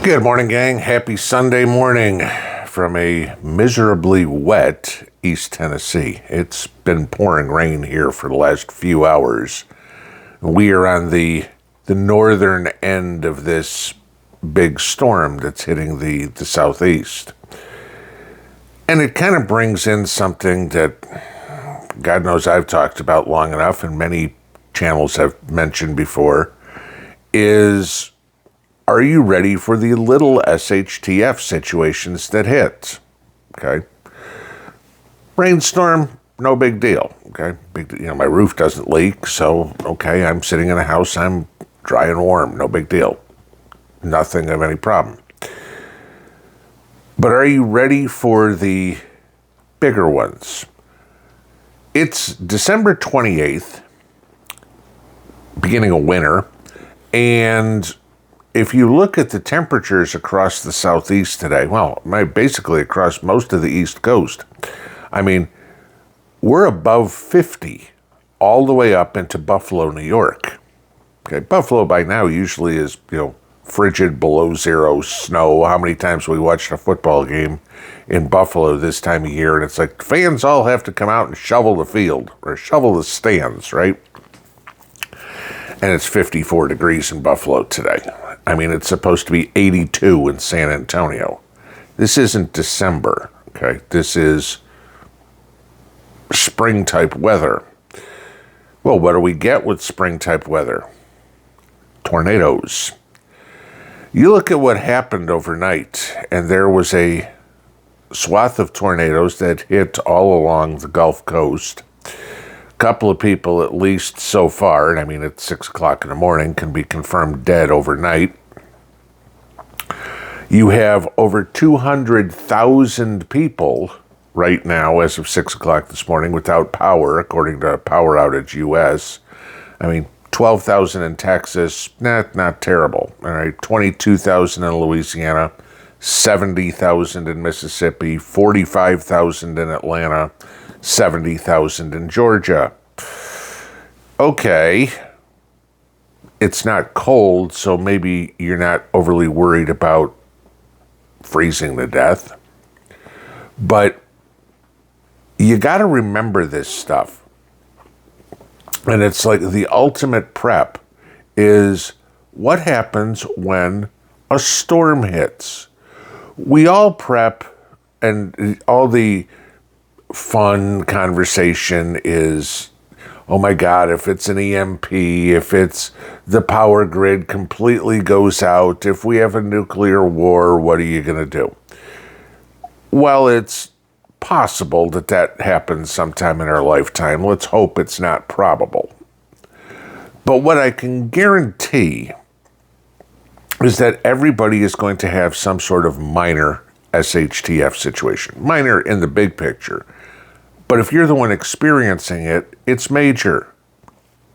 Good morning, gang. Happy Sunday morning from a miserably wet East Tennessee. It's been pouring rain here for the last few hours. We are on the northern end of this big storm that's hitting the southeast. And it kind of brings in something that God knows I've talked about long enough and many channels have mentioned before, is are you ready for the little shtf situations that hit? Okay. Rainstorm, no big deal. Okay. My roof doesn't leak, so okay, I'm sitting in a house, I'm dry and warm, no big deal. Nothing of any problem. But are you ready for the bigger ones? It's December 28th, beginning of winter, and if you look at the temperatures across the southeast today, well, basically across most of the East Coast, I mean, we're above 50 all the way up into Buffalo, New York. Okay, Buffalo by now usually is, frigid, below zero, snow. How many times we watched a football game in Buffalo this time of year, and it's like fans all have to come out and shovel the field or shovel the stands, right? And it's 54 degrees in Buffalo today. I mean, it's supposed to be 82 in San Antonio. This isn't December, okay? This is spring-type weather. Well, what do we get with spring-type weather? Tornadoes. You look at what happened overnight, and there was a swath of tornadoes that hit all along the Gulf Coast. Couple of people, at least so far, and I mean at 6 o'clock in the morning, can be confirmed dead overnight. You have over 200,000 people right now, as of 6 o'clock this morning, without power, according to Power Outage US. I mean, 12,000 in Texas, not terrible. All right, 22,000 in Louisiana, 70,000 in Mississippi, 45,000 in Atlanta, 70,000 in Georgia. Okay, it's not cold, so maybe you're not overly worried about freezing to death. But you got to remember this stuff. And it's like the ultimate prep is what happens when a storm hits. We all prep, and all the fun conversation is, oh my God, if it's an EMP, if it's the power grid completely goes out, if we have a nuclear war, what are you going to do? Well, it's possible that happens sometime in our lifetime. Let's hope it's not probable. But what I can guarantee is that everybody is going to have some sort of minor shtf situation. Minor in the big picture. But if you're the one experiencing it, it's major.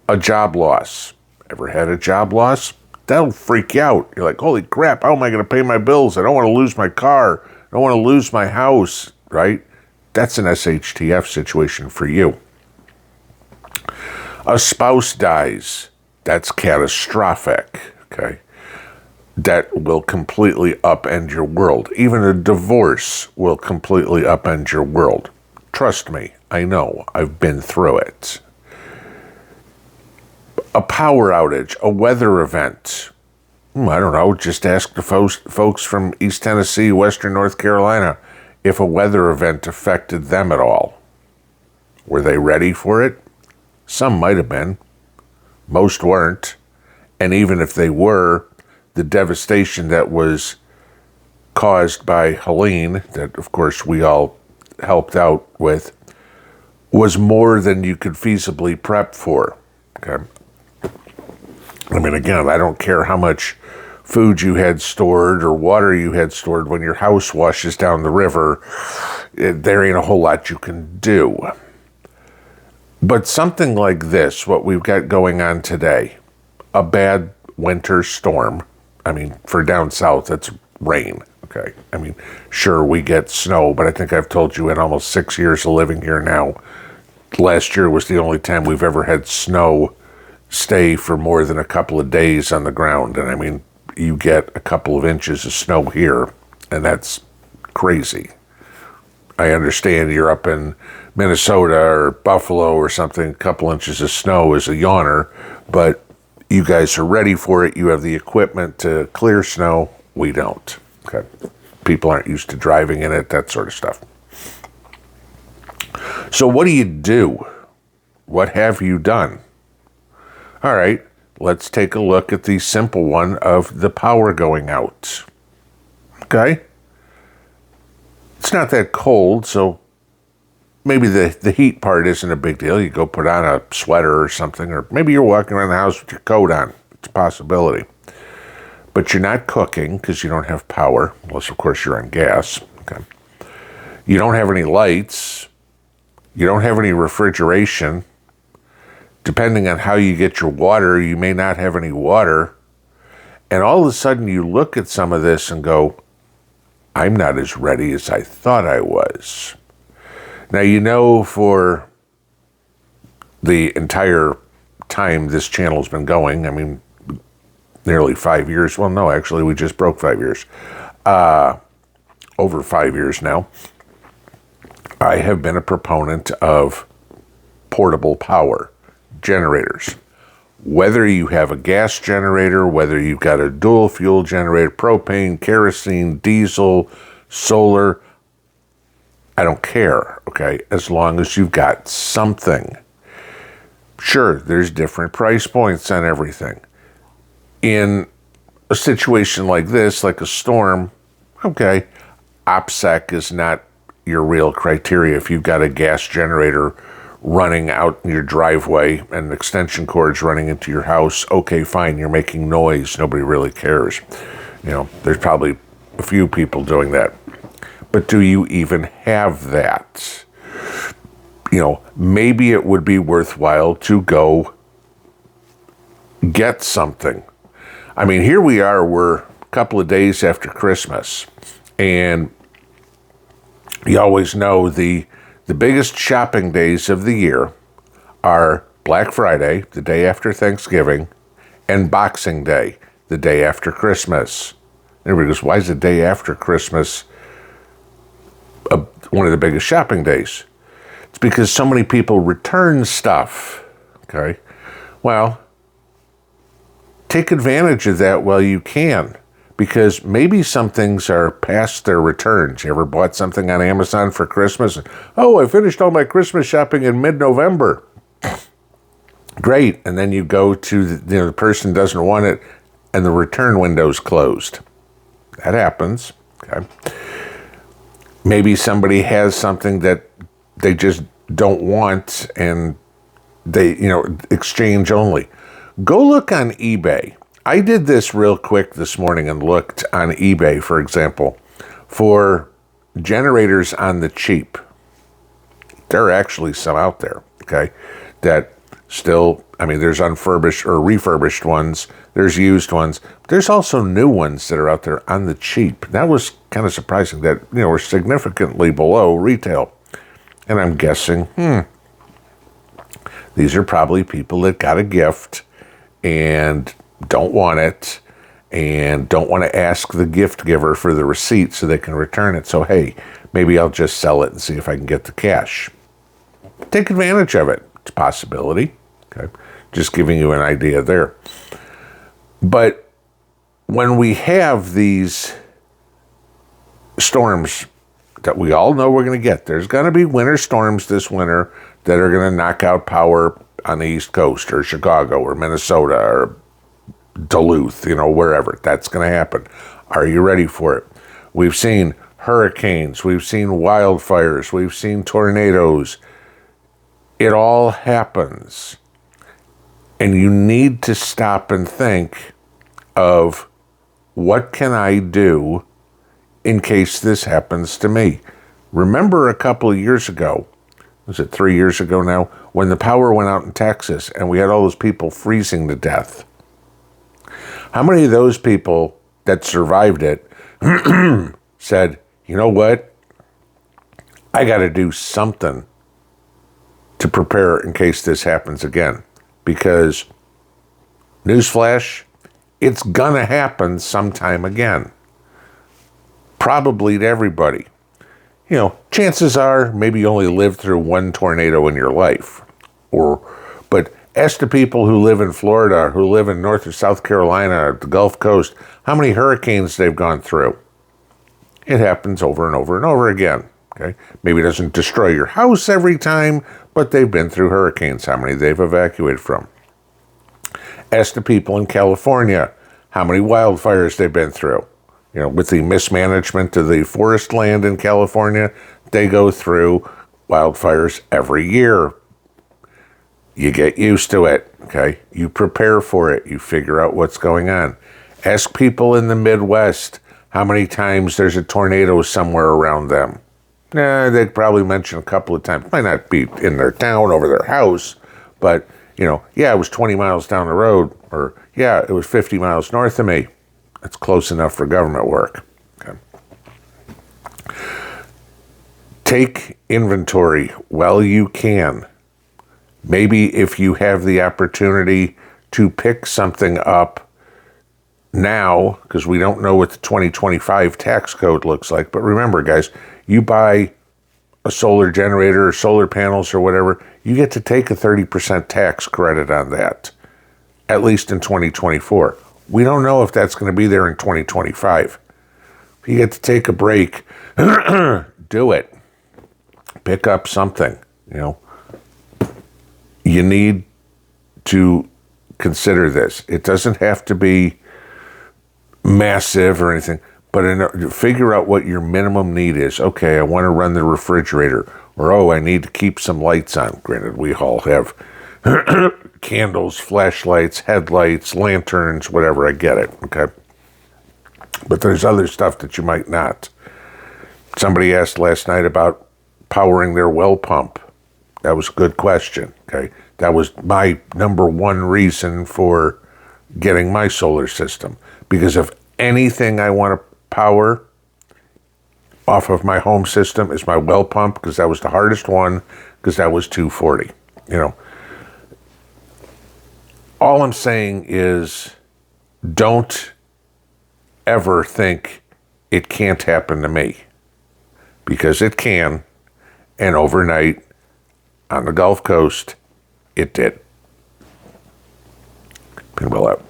A job loss. Ever had a job loss? That'll freak you out. You're like, holy crap, how am I going to pay my bills? I don't want to lose my car. I don't want to lose my house, right? That's an shtf situation for you. A spouse dies. That's catastrophic, okay? That will completely upend your world. Even a divorce will completely upend your world. Trust me, I know. I've been through it. A power outage, a weather event. I don't know, just ask the folks from East Tennessee, Western North Carolina, if a weather event affected them at all. Were they ready for it? Some might have been. Most weren't. And even if they were, the devastation that was caused by Helene, that of course we all helped out with, was more than you could feasibly prep for. Okay. I mean, again, I don't care how much food you had stored or water you had stored. When your house washes down the river, there ain't a whole lot you can do. But something like this, what we've got going on today, a bad winter storm. I mean, for down south, that's rain. Okay. I mean, sure, we get snow, but I think I've told you in almost 6 years of living here now, last year was the only time we've ever had snow stay for more than a couple of days on the ground. And I mean, you get a couple of inches of snow here, and that's crazy. I understand you're up in Minnesota or Buffalo or something, a couple inches of snow is a yawner, but you guys are ready for it. You have the equipment to clear snow. We don't. Okay. People aren't used to driving in it, that sort of stuff. So what do you do? What have you done? All right, let's take a look at the simple one of the power going out. Okay? It's not that cold, so maybe the heat part isn't a big deal. You go put on a sweater or something, or maybe you're walking around the house with your coat on. It's a possibility. But you're not cooking because you don't have power, unless, of course, you're on gas. Okay. You don't have any lights. You don't have any refrigeration. Depending on how you get your water, you may not have any water. And all of a sudden you look at some of this and go, I'm not as ready as I thought I was. Now, you know, for the entire time this channel's been going, I mean, nearly 5 years. Well, no, actually, we just broke 5 years. Over 5 years now. I have been a proponent of portable power generators. Whether you have a gas generator, whether you've got a dual fuel generator, propane, kerosene, diesel, solar, I don't care, okay, as long as you've got something. Sure, there's different price points on everything. In a situation like this, like a storm, okay, OPSEC is not your real criteria. If you've got a gas generator running out in your driveway and extension cords running into your house, okay, fine, you're making noise. Nobody really cares. You know, there's probably a few people doing that. But do you even have that? You know, maybe it would be worthwhile to go get something. I mean, here we are, we're a couple of days after Christmas, and you always know the biggest shopping days of the year are Black Friday, the day after Thanksgiving, and Boxing Day, the day after Christmas. Everybody goes, why is the day after Christmas one of the biggest shopping days? It's because so many people return stuff, okay? Well, take advantage of that while you can, because maybe some things are past their returns. You ever bought something on Amazon for Christmas? Oh, I finished all my Christmas shopping in mid-November. Great. And then you go to, the person doesn't want it, and the return window's closed. That happens. Okay. Maybe somebody has something that they just don't want, and they, exchange only. Go look on eBay. I did this real quick this morning and looked on eBay, for example, for generators on the cheap. There are actually some out there, okay, that still, there's unfurbished or refurbished ones, there's used ones, there's also new ones that are out there on the cheap. That was kind of surprising that, we're significantly below retail. And I'm guessing, these are probably people that got a gift and don't want it and don't want to ask the gift giver for the receipt so they can return it. So, hey, maybe I'll just sell it and see if I can get the cash. Take advantage of it. It's a possibility. Okay, just giving you an idea there. But when we have these storms that we all know we're going to get, there's going to be winter storms this winter that are going to knock out power on the East Coast or Chicago or Minnesota or Duluth, wherever. That's going to happen. Are you ready for it? We've seen hurricanes. We've seen wildfires. We've seen tornadoes. It all happens. And you need to stop and think of, what can I do in case this happens to me? Remember a couple of years ago, was it 3 years ago now, when the power went out in Texas and we had all those people freezing to death? How many of those people that survived it said, you know what? I got to do something to prepare in case this happens again? Because, newsflash, it's gonna happen sometime again. Probably to everybody. You know, chances are maybe you only lived through one tornado in your life. But ask the people who live in Florida, who live in North or South Carolina, or the Gulf Coast, how many hurricanes they've gone through. It happens over and over and over again. Okay? Maybe it doesn't destroy your house every time, but they've been through hurricanes, how many they've evacuated from. Ask the people in California how many wildfires they've been through. You know, with the mismanagement of the forest land in California, they go through wildfires every year. You get used to it, okay? You prepare for it. You figure out what's going on. Ask people in the Midwest how many times there's a tornado somewhere around them. They'd probably mention a couple of times. Might not be in their town, over their house, but, you know, yeah, it was 20 miles down the road, or yeah, it was 50 miles north of me. That's close enough for government work. Okay. Take inventory while you can. Maybe if you have the opportunity to pick something up now, because we don't know what the 2025 tax code looks like. But remember, guys, you buy a solar generator or solar panels or whatever, you get to take a 30% tax credit on that, at least in 2024. We don't know if that's going to be there in 2025. If you get to take a break, do it. Pick up something, you know. You need to consider this. It doesn't have to be massive or anything, but figure out what your minimum need is. Okay, I want to run the refrigerator, or oh, I need to keep some lights on. Granted, we all have candles, flashlights, headlights, lanterns, whatever. I get it, okay? But there's other stuff that you might not. Somebody asked last night about powering their well pump. That was a good question, okay? That was my number one reason for getting my solar system. Because if anything I want to power off of my home system is my well pump, because that was the hardest one, because that was $240, you know. All I'm saying is don't ever think it can't happen to me, because it can, and overnight on the Gulf Coast, it did. Pinball out.